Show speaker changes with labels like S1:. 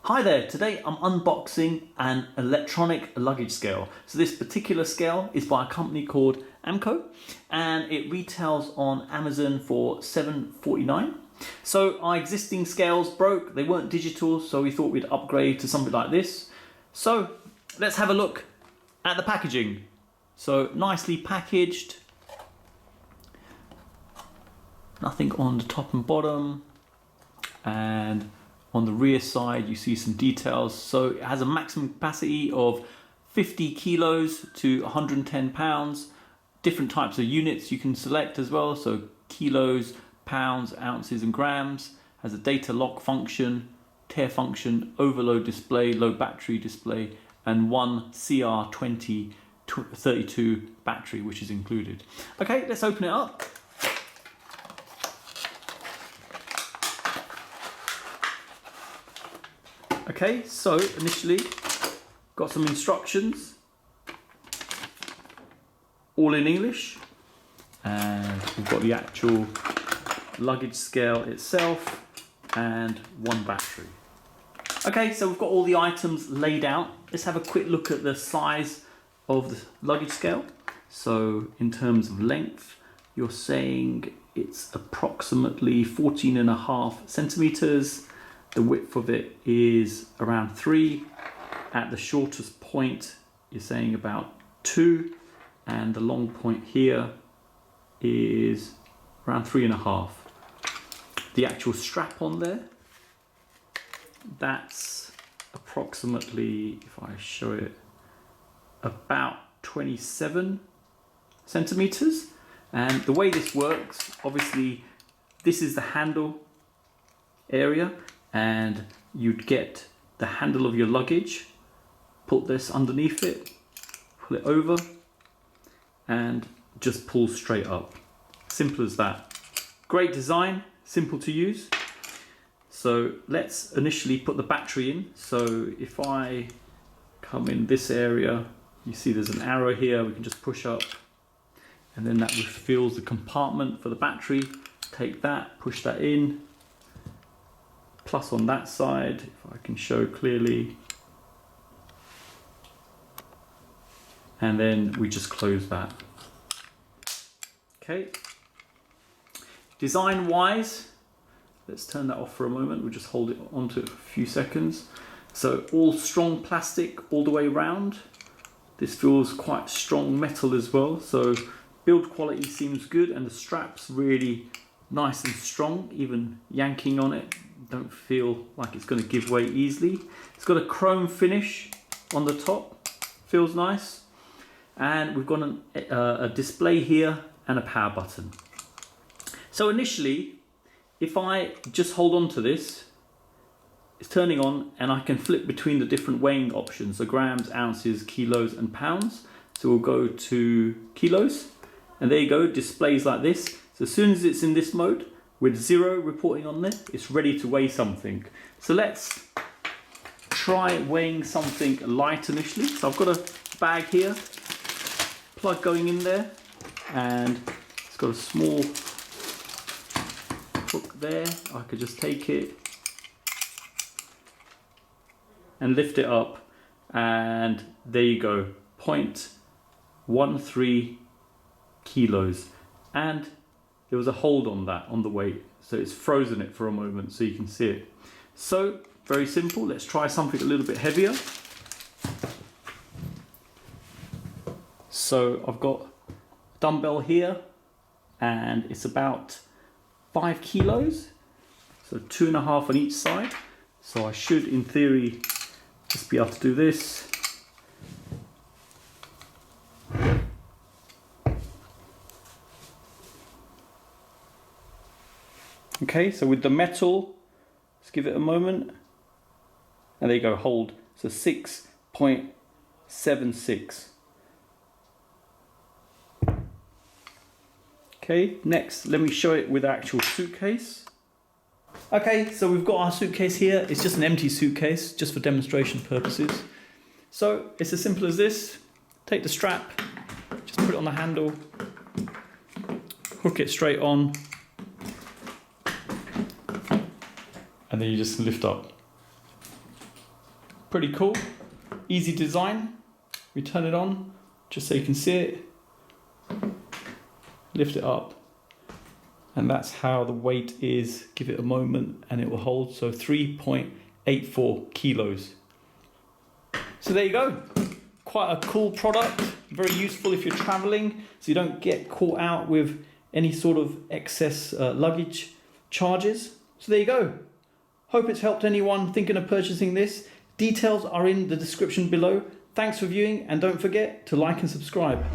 S1: Hi there, today I'm unboxing an electronic luggage scale. So this particular scale is by a company called AMCO and it retails on Amazon for $7.49. So our existing scales broke, they weren't digital, so we thought we'd upgrade to something like this. So let's have a look at the packaging. So nicely packaged, nothing on the top and bottom, and on the rear side you see some details. So it has a maximum capacity of 50 kilos to 110 pounds. Different types of units you can select as well, so kilos, pounds, ounces and grams. Has a data lock function, Tare function, overload display, low battery display, and one CR2032 battery which is included. Okay, let's open it up. Okay, so initially got some instructions, all in English, and we've got the actual luggage scale itself and one battery. Okay, so we've got all the items laid out. Let's have a quick look at the size of the luggage scale. So in terms of length, you're saying it's approximately 14.5 centimeters. The width of it is around 3. At the shortest point, you're saying about 2. And the long point here is around 3.5. The actual strap on there, that's approximately, if I show it, about 27 centimeters. And the way this works, obviously, this is the handle area, and you'd get the handle of your luggage, put this underneath it, pull it over, and just pull straight up. Simple as that. Great design, simple to use. So let's initially put the battery in. So if I come in this area, you see there's an arrow here, we can just push up, and then that refills the compartment for the battery. Take that, push that in. Plus on that side, if I can show clearly, and then we just close that. Okay. Design wise, let's turn that off for a moment. We'll just hold it on to a few seconds. So all strong plastic all the way around. This feels quite strong metal as well. So build quality seems good, and the strap's really nice and strong. Even yanking on it, don't feel like it's going to give way easily. It's got a chrome finish on the top, feels nice, and we've got a display here and a power button. So initially, if I just hold on to this, it's turning on, and I can flip between the different weighing options, so grams, ounces, kilos and pounds. So we'll go to kilos, and there you go, displays like this. So as soon as it's in this mode, with 0 reporting on there, it's ready to weigh something. So let's try weighing something light initially. So I've got a bag here, plug going in there, and it's got a small hook there. I could just take it and lift it up, and there you go, 0.13 kilos. And there was a hold on that on the weight, so it's frozen it for a moment so you can see it. So very simple. Let's try something a little bit heavier. So I've got a dumbbell here, and it's about 5 kilos, so 2.5 on each side. So I should, in theory, just be able to do this. Okay, so with the metal, let's give it a moment. And there you go, hold. So 6.76. Okay, next, let me show it with the actual suitcase. Okay, so we've got our suitcase here. It's just an empty suitcase, just for demonstration purposes. So it's as simple as this. Take the strap, just put it on the handle, hook it straight on, and then you just lift up. Pretty cool. Easy design. We turn it on just so you can see it. Lift it up. And that's how the weight is. Give it a moment and it will hold. So 3.84 kilos. So there you go. Quite a cool product. Very useful if you're traveling, so you don't get caught out with any sort of excess luggage charges. So there you go. Hope it's helped anyone thinking of purchasing this. Details are in the description below. Thanks for viewing, and don't forget to like and subscribe.